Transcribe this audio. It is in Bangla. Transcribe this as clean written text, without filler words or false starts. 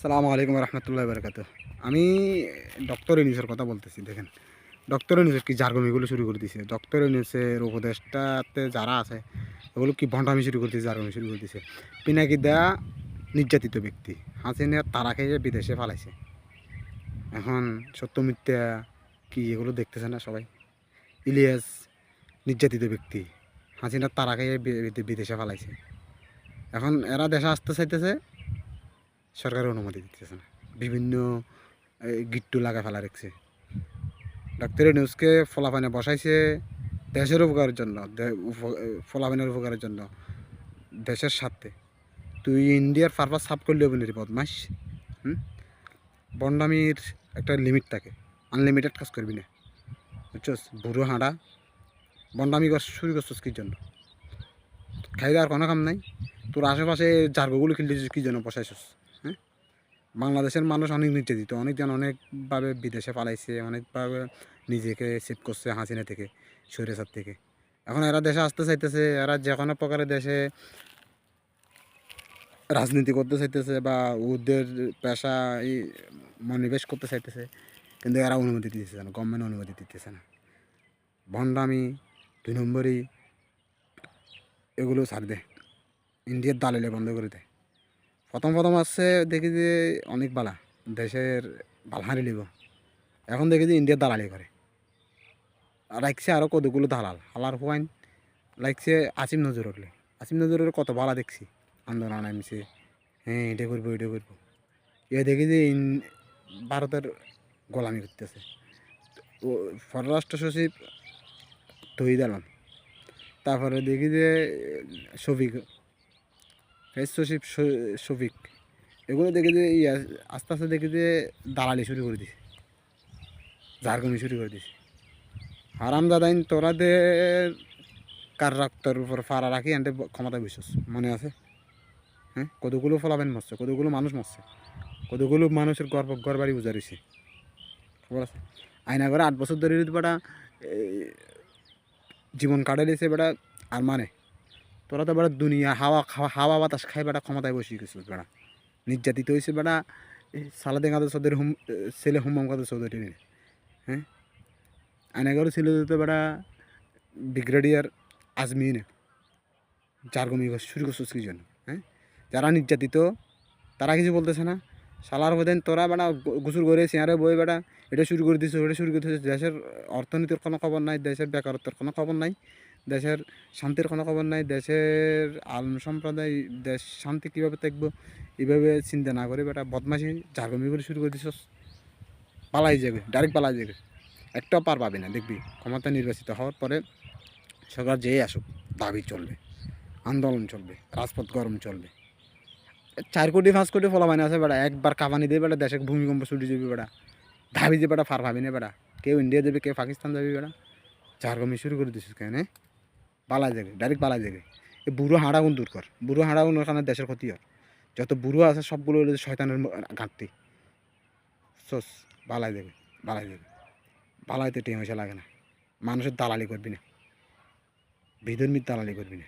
আসসালামু আলাইকুম রহমতুল্লাহ বরকাত। আমি ডক্টর ইউনুসের কথা বলতেছি। দেখেন, ডক্টর ইউনুসের কি জার্গমিগুলো শুরু করে দিছে। ডক্টর ইউনুসের উপদেষ্টাতে যারা আছে ওগুলো কি ভণ্ডামি শুরু করতেছে, জার্গমি শুরু করতেছে। পিনাকি দা নির্যাতিত ব্যক্তি, হাসিনা তারা খেয়ে বিদেশে ফালাইছে। এখন সত্য মিথ্যা কি এগুলো দেখতেছে না সবাই। ইলিয়াস নির্যাতিত ব্যক্তি, হাসিনা তারা খেয়ে বিদেশে ফালাইছে। এখন এরা দেশে আসতে চাইতেছে, সরকারের অনুমতি দিতেছে না। বিভিন্ন গিট্টু লাগা ফেলা রাখছে। ডাক্তারি নিউজকে ফলাফানে বসাইছে দেশের উপকারের জন্য, ফলাফানের উপকারের জন্য, দেশের স্বার্থে। তুই ইন্ডিয়ার পারপাস সাফ করলে হবে না রে বদমাস। বন্ডামির একটা লিমিট থাকে, আনলিমিটেড কাজ করবি না, বুঝছস? বুড়ো হাঁড়া বন্ডামি শুরু করছস কী জন্য? খাই দেওয়ার কোনো কাম নাই। তোর আশেপাশে জার্গোগুলো কিনলে কী জন্য বসাইছস? হ্যাঁ, বাংলাদেশের মানুষ অনেক নির্যাতিত, অনেকজন অনেকভাবে বিদেশে পালাইছে, অনেকভাবে নিজেকে সেভ করছে হাসিনা থেকে, স্বৈরাচার থেকে। এখন এরা দেশে আসতে চাইতেছে, এরা যে কোনো প্রকারের দেশে রাজনীতি করতে চাইতেছে বা ওদের পেশা মনোনিবেশ করতে চাইতেছে, কিন্তু এরা অনুমতি দিতেছে না, গভর্নমেন্ট অনুমতি দিতেছে না। ভণ্ডামি, 2 নম্বরই এগুলো ছাড় দে, ইন্ডিয়ার দালালি বন্ধ করে দেয়। প্রথম প্রথম আসছে দেখি যে অনেক বালা দেশের বালহারি লিব, এখন দেখি যে ইন্ডিয়ার দালালি করে। লাগছে আরও কতগুলো দালাল হালার হুয়াইন লাগছে। আসিম নজরুল, আসিম নজরুলের কত বালা দেখছি, আন্দোলন নামছে, হ্যাঁ এটা করবো এটা করবো। এ দেখি যে ভারতের গোলামি করতেছে। ও পররাষ্ট্র সচিব তহিদ আলম, তারপরে দেখি যে শফিক, ফেস সচিব শফিক, এগুলো দেখি যে আস্তে আস্তে দেখি যে দালালি শুরু করে দিছে, ঝাড়খণ্ডি শুরু করে দিছে। হারাম দাদাইন তোরাদের কার রক্তের উপর ফাড়া রাখি আনতে ক্ষমতা বসেছ, মনে আছে? হ্যাঁ, কতগুলো ফলাবেন মরছে, কতগুলো মানুষ মরছে, কতগুলো মানুষের ঘর বাড়ি উজাড়িছে, খবর আছে? আয়না করে 8 বছর ধরে বেটা জীবন কাটাইছে বেটা। আর মানে তোরা তো বেটা দুনিয়া হাওয়া হাওয়া বাতাস খাই বেটা ক্ষমতায় বসে গেছিস বেটা। নির্যাতিত হয়েছে বেটা সালাদিন কাদের চৌধুরী ছেলে হুমাম কাদের চৌধুরী। হ্যাঁ, আয়না করে ছিল তো বেটা ব্রিগেডিয়ার আজমিন, জার্গমি শুরু করছিস কি জন্য? হ্যাঁ, যারা নির্যাতিত তারা কিছু বলতেছে না। সালার হতেন তোরা বেটা গোসল করে চেয়ারে বই বেটা এটা শুরু করে দিচ্ছে, ওটা শুরু করে দিচ্ছে। দেশের অর্থনীতির কোনো খবর নাই, দেশের বেকারত্বের কোনো খবর নাই, দেশের শান্তির কোনো খবর নাই, দেশের আলম সম্প্রদায় দেশ শান্তি কীভাবে থাকবো এইভাবে চিন্তা না করে বেটা বদমাশি জার্গমি করে শুরু করে দিছস। পালাই যাবে, ডাইরেক্ট পালাই যাবে, একটাও পার পাবি না। দেখবি ক্ষমতা নির্বাচিত হওয়ার পরে সরকার যেই আসুক দাবি চলবে, আন্দোলন চলবে, রাজপথ গরম চলবে। 4 কোটি 5 কোটি ফলাবাইন আছে বেটা, একবার কাঁপানি দিয়ে বেটা দেশে ভূমিকম্প ছুটি যাবি বেটা। ভাবি যে বেটা ফার ভাবি না বেটা, কেউ ইন্ডিয়া যাবে কেউ পাকিস্তান যাবি বেটা। ঝাড়গমি শুরু করে দিছিস কেন? পালা যাবে, ডাইরেক্ট পালা যাবে। এই বুড়ো হাঁড়াগুন দূর কর, বুড়ো হাঁড়াগুনের কারণে দেশের ক্ষতি হয়। যত বুড়ো আছে সবগুলো শয়তানের ঘাটতি। সস বালাই যাবে, বালাই যাবে, বালাইতে টেম হয়েছে লাগে না। মানুষের দালালি করবি না, বিধর্মীর দালালি করবি না।